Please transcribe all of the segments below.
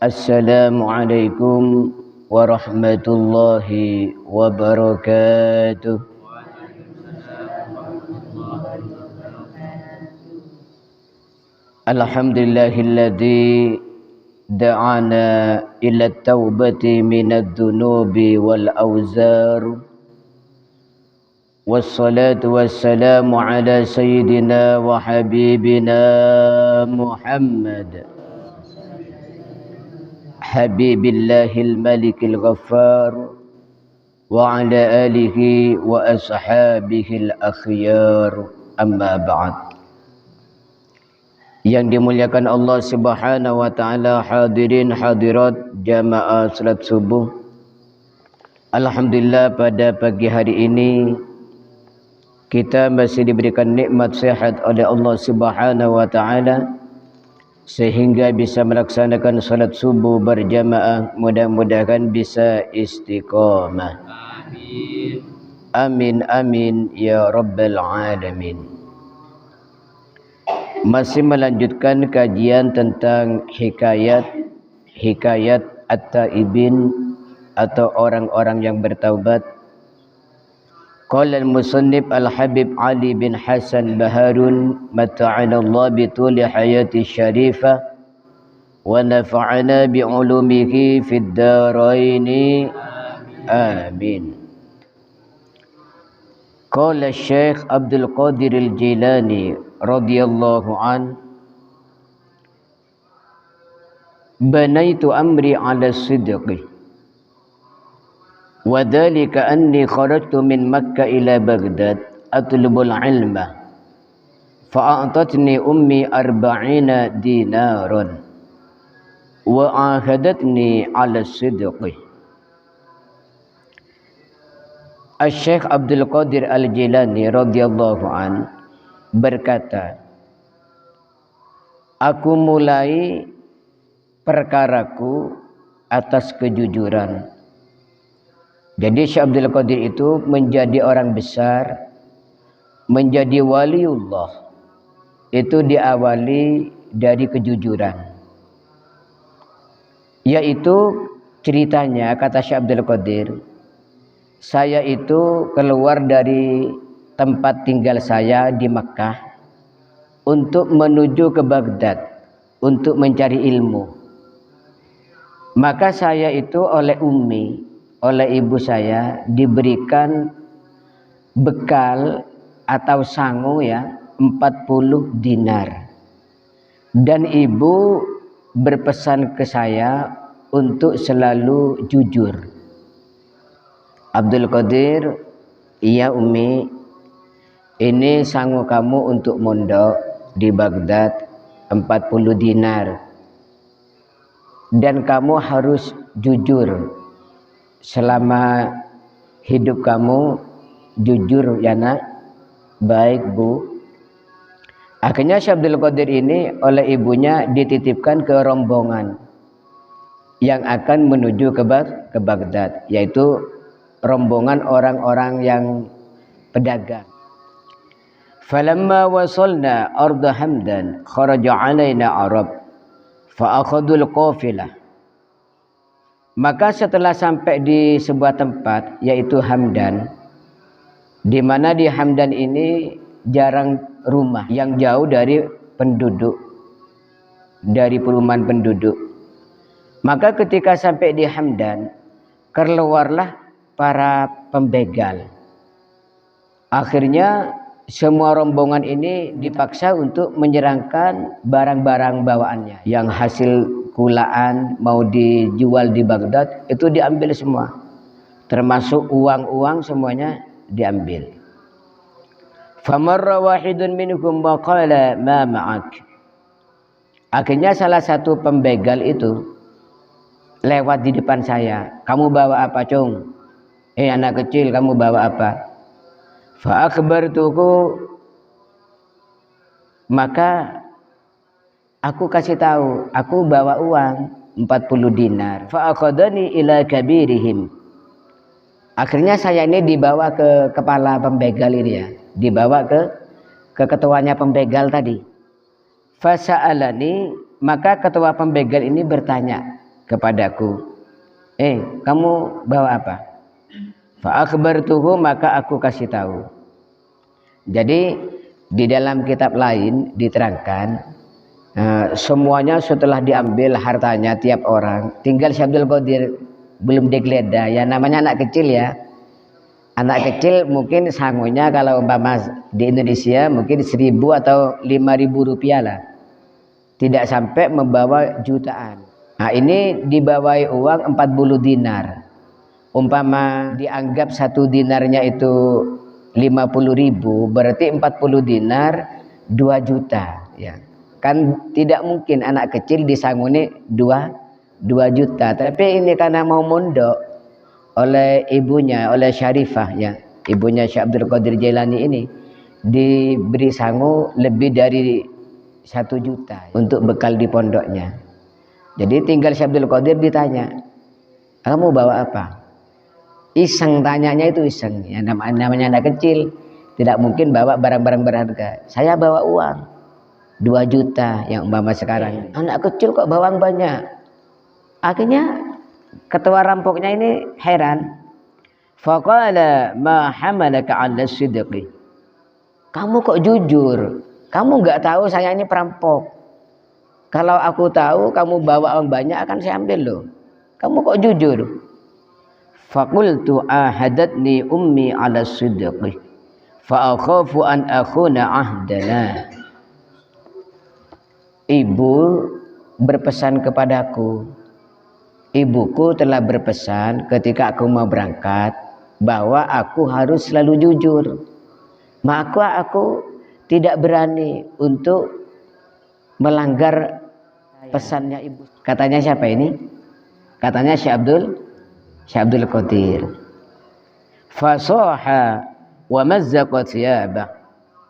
Assalamualaikum warahmatullahi wabarakatuh. Alhamdulillahilladzi da'ana ila at-taubati minadh dhunubi wal awzar. Wassalatu wassalamu ala sayyidina wa habibina Muhammad Habibillahil Malikil Ghaffar wa ala alihi wa ashabihil akhyar, amma ba'd. Yang dimuliakan Allah Subhanahu wa taala, hadirin hadirat jamaah salat subuh. Alhamdulillah, pada pagi hari ini kita masih diberikan nikmat sehat oleh Allah Subhanahu wa taala sehingga bisa melaksanakan salat subuh berjamaah. Mudah-mudahan bisa istiqamah. Amin. Amin amin ya rabbal alamin. Masih melanjutkan kajian tentang hikayat at-taibin atau orang-orang yang bertaubat. Qala al-musannif al-habib Ali bin Hasan Baharun mata'ana Allah bi tuli hayati syarifah wa nafa'ana bi ulumihi fid daraini amin. Qala Syekh Abdul Qadir Al-Jilani radhiyallahu an, banaitu amri ala sidqi wa dhalika anni kharajtu min Makkah ila Baghdad atlubul ilma fa'atatni ummi 40 dinaran wa ahadatni ala sidqi. Syekh Abdul Qadir Al-Jilani radhiyallahu an berkata, aku mulai perkaraku atas kejujuran. Jadi Syekh Abdul Qadir itu menjadi orang besar, menjadi waliullah, itu diawali dari kejujuran. Yaitu ceritanya, kata Syekh Abdul Qadir, saya itu keluar dari tempat tinggal saya di Makkah untuk menuju ke Baghdad untuk mencari ilmu. Maka saya itu oleh ibu saya diberikan bekal atau sangu 40 dinar. Dan ibu berpesan ke saya untuk selalu jujur. Abdul Qadir, iya Umi, ini sangu kamu untuk mondok di Baghdad 40 dinar. Dan kamu harus jujur. Selama hidup kamu jujur ya nak. Baik Bu. Akhirnya Syekh Abdul Qadir ini oleh ibunya dititipkan ke rombongan yang akan menuju ke Baghdad, yaitu rombongan orang-orang yang pedagang. Falamma wasalna arda Hamdan kharaja alaina Arab fa akhadul qafilah. Maka setelah sampai di sebuah tempat yaitu Hamdan, di mana di Hamdan ini jarang rumah, yang jauh dari penduduk, dari perumahan penduduk. Maka ketika sampai di Hamdan, keluarlah para pembegal. Akhirnya semua rombongan ini dipaksa untuk menyerahkan barang-barang bawaannya yang hasil kulaan mau dijual di Baghdad, itu diambil semua, termasuk uang-uang semuanya diambil. Famarra wahidun minhum wa qala ma ma'ak. Akhirnya salah satu pembegal itu lewat di depan saya. Kamu bawa apa, Cung? Anak kecil, kamu bawa apa? Fa akhbartuhu, maka aku kasih tahu, aku bawa uang 40 dinar. Fa akhadani ila kabirihim. Akhirnya saya ini dibawa ke kepala pembegal ini dibawa ke ketuanya pembegal tadi. Fa sa'alani, maka ketua pembegal ini bertanya, kepadaku, kamu bawa apa? Fa akhbartuhu, maka aku kasih tahu. Jadi di dalam kitab lain diterangkan semuanya setelah diambil hartanya tiap orang, tinggal Syekh Abdul Qadir belum digeledah. Ya namanya anak kecil ya. Anak kecil mungkin sangunya kalau umpama di Indonesia mungkin 1.000 atau 5.000 rupiah lah. Tidak sampai membawa jutaan. Nah ini dibawai uang 40 dinar. Umpama dianggap 1 dinarnya itu 50.000, berarti 40 dinar 2 juta ya. Kan tidak mungkin anak kecil disanguni 2 juta. Tapi ini karena mau mondok oleh ibunya, oleh Syarifah ya, ibunya Syekh Abdul Qadir Jailani ini, diberi sangu lebih dari 1 juta untuk bekal di pondoknya. Jadi tinggal Syekh Abdul Qadir ditanya, kamu bawa apa? Iseng tanyanya itu iseng ya, namanya anak kecil tidak mungkin bawa barang-barang berharga. Saya bawa uang 2 juta yang umpama sekarang. Anak kecil kok bawa banyak. Akhirnya ketua rampoknya ini heran. Faqala ma hamalaka 'ala sidqi. Kamu kok jujur? Kamu enggak tahu saya ini perampok. Kalau aku tahu kamu bawa uang banyak akan saya ambil loh. Kamu kok jujur? Faqultu ahadatni ummi 'ala sidqi fa akhafu an akhuna ahdana. Ibu berpesan kepadaku, ibuku telah berpesan ketika aku mau berangkat bahwa aku harus selalu jujur. Maka aku tidak berani untuk melanggar pesannya ibu. Katanya siapa ini? Katanya Syekh Abdul Qadir. Fasaha wa mazzaqa thiyabah.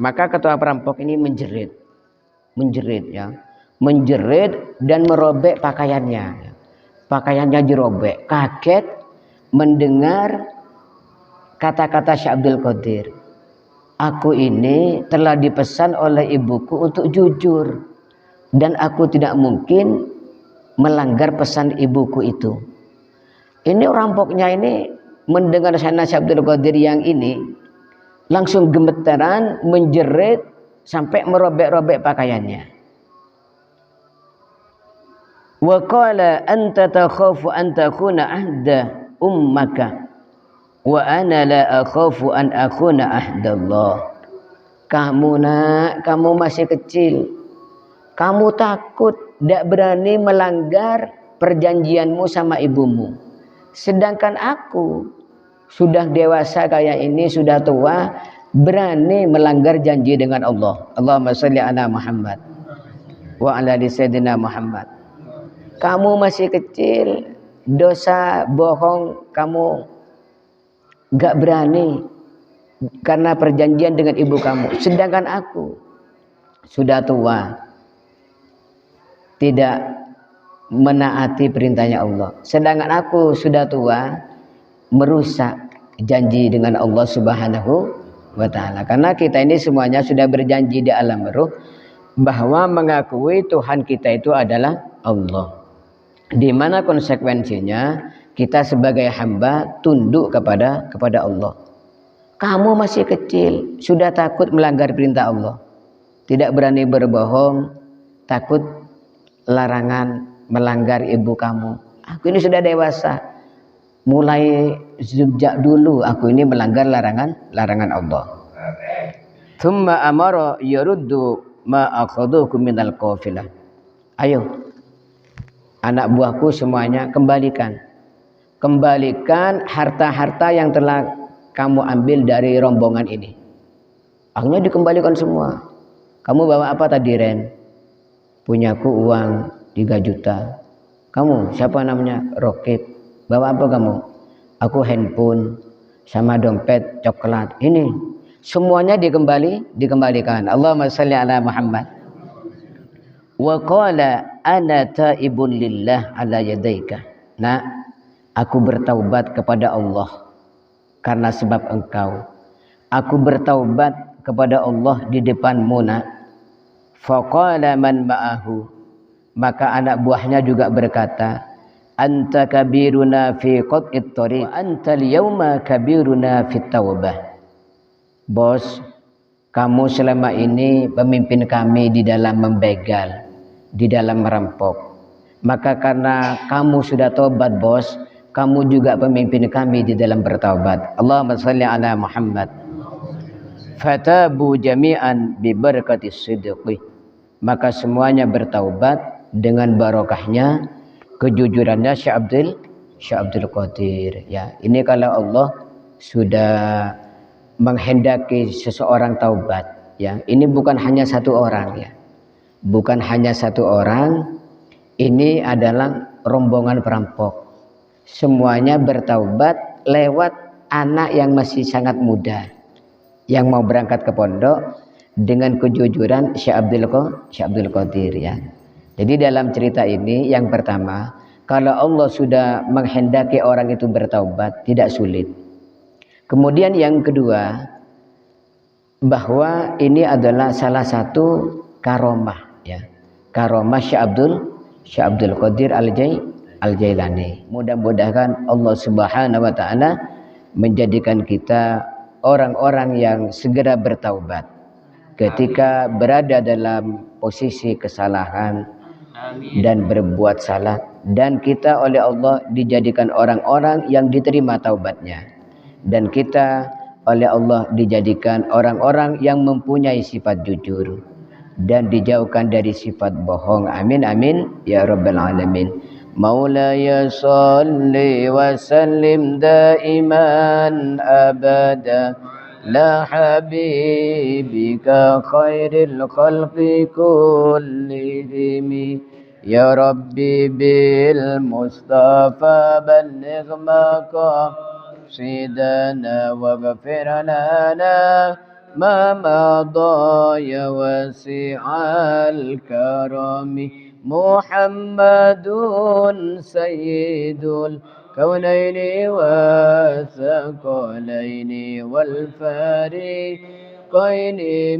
Maka ketua perampok ini menjerit ya. Menjerit dan merobek pakaiannya. Pakaiannya dirobek. Kaget mendengar kata-kata Syekh Abdul Qadir. Aku ini telah dipesan oleh ibuku untuk jujur, dan aku tidak mungkin melanggar pesan ibuku itu. Ini rampoknya ini mendengar Syekh Abdul Qadir yang ini langsung gemetaran, menjerit sampai merobek-robek pakaiannya. Wa qala anta takhafu an takuna ahda ummaka wa ana la akhafu an akuna ahdallah. Kamu masih kecil. Kamu takut, tidak berani melanggar perjanjianmu sama ibumu. Sedangkan aku sudah dewasa kayak ini, sudah tua, berani melanggar janji dengan Allah. Allahumma sholli ala Muhammad wa ala ali sayyidina Muhammad. Kamu masih kecil, dosa bohong kamu gak berani karena perjanjian dengan ibu kamu. Sedangkan aku sudah tua, tidak menaati perintahnya Allah. Sedangkan aku sudah tua, merusak janji dengan Allah Subhanahu wa ta'ala. Karena kita ini semuanya sudah berjanji di alam ruh bahwa mengakui Tuhan kita itu adalah Allah. Di mana konsekuensinya kita sebagai hamba tunduk kepada Allah. Kamu masih kecil, sudah takut melanggar perintah Allah, tidak berani berbohong, takut larangan melanggar ibu kamu. Aku ini sudah dewasa, mulai sejak dulu aku ini melanggar larangan Allah. Thumma amara yaruddu ma akhadhuhu minal qafilah. Ayo anak buahku semuanya, kembalikan harta-harta yang telah kamu ambil dari rombongan ini. Akhirnya dikembalikan semua. Kamu bawa apa tadi, Ren? Punyaku uang 3 juta. Kamu siapa namanya? Rokib. Bawa apa kamu? Aku handphone sama dompet coklat. Ini semuanya dikembalikan. Allahumma shalli ala Muhammad. Wa qala ana taibun lillah ala yadaika. Nah, aku bertaubat kepada Allah karena sebab engkau. Aku bertaubat kepada Allah di depanmu, nak. Faqala man ma'ahu. Maka anak buahnya juga berkata, anta kabiruna fi qat'it thariq wa anta al-yawma kabiruna fit taubah. Bos, kamu selama ini pemimpin kami di dalam membegal, di dalam merampok. Maka karena kamu sudah tobat bos, kamu juga pemimpin kami di dalam bertaubat. Allahumma shalli ala Muhammad. Fatabu jami'an bi barakatis sidqi. Maka semuanya bertaubat dengan barokahnya kejujurannya Syekh Abdul Qadir. Ya, ini kalau Allah sudah menghendaki seseorang taubat, ya. Ini bukan hanya satu orang, ya. Bukan hanya satu orang. Ini adalah rombongan perampok. Semuanya bertaubat lewat anak yang masih sangat muda yang mau berangkat ke pondok dengan kejujuran Syekh Abdul Qadir, ya. Jadi dalam cerita ini yang pertama, kalau Allah sudah menghendaki orang itu bertaubat tidak sulit. Kemudian yang kedua, bahwa ini adalah salah satu karomah, ya. Karomah Syekh Abdul Qadir Al-Jailani. Mudah-mudahan Allah Subhanahu wa taala menjadikan kita orang-orang yang segera bertaubat ketika berada dalam posisi kesalahan dan berbuat salah, dan kita oleh Allah dijadikan orang-orang yang diterima taubatnya, dan kita oleh Allah dijadikan orang-orang yang mempunyai sifat jujur dan dijauhkan dari sifat bohong. Amin amin ya rabbal alamin. Maulaya salli wa sallim daiman abada la habibika khairil khalqi kullihim. Ya Rabbi bil Mustafa balligh maqasidana waghfir lana ma madha ya wasi'al karami. Muhammadun sayyidul kaunaini wa thaqalaini wal fariqaini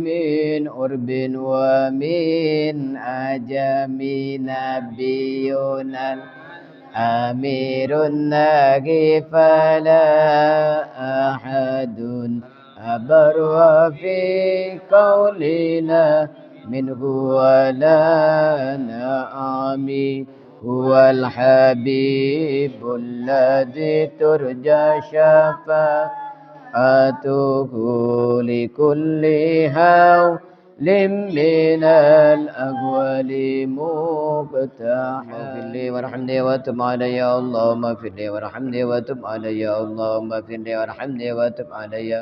min urbin wa min ajami. Nabiyunal amirun nagi fala ahadun abarwa fi qaulina minhu wala na'ami. Huwal habibul ladzi turja syafa'atuhu likulli hawlim minal aghwali muqtaha. Firli warhamni wa tub alayya Allahumma firli warhamni wa tub alayya Allahumma firli warhamni wa tub alayya.